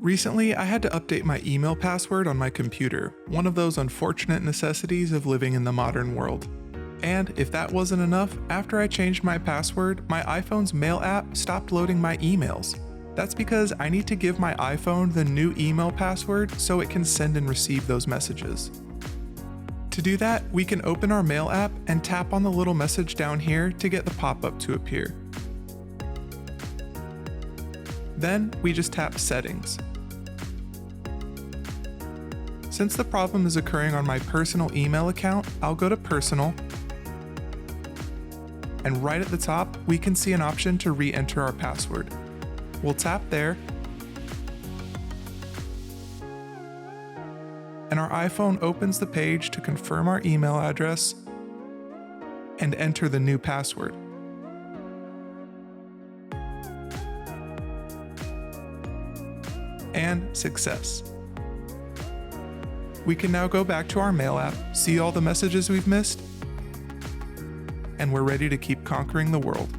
Recently, I had to update my email password on my computer, one of those unfortunate necessities of living in the modern world. And if that wasn't enough, after I changed my password, my iPhone's mail app stopped loading my emails. That's because I need to give my iPhone the new email password so it can send and receive those messages. To do that, we can open our mail app and tap on the little message down here to get the pop-up to appear. Then we just tap Settings. Since the problem is occurring on my personal email account, I'll go to Personal, and right at the top, we can see an option to re-enter our password. We'll tap there, and our iPhone opens the page to confirm our email address and enter the new password. And success. We can now go back to our mail app, see all the messages we've missed, and we're ready to keep conquering the world.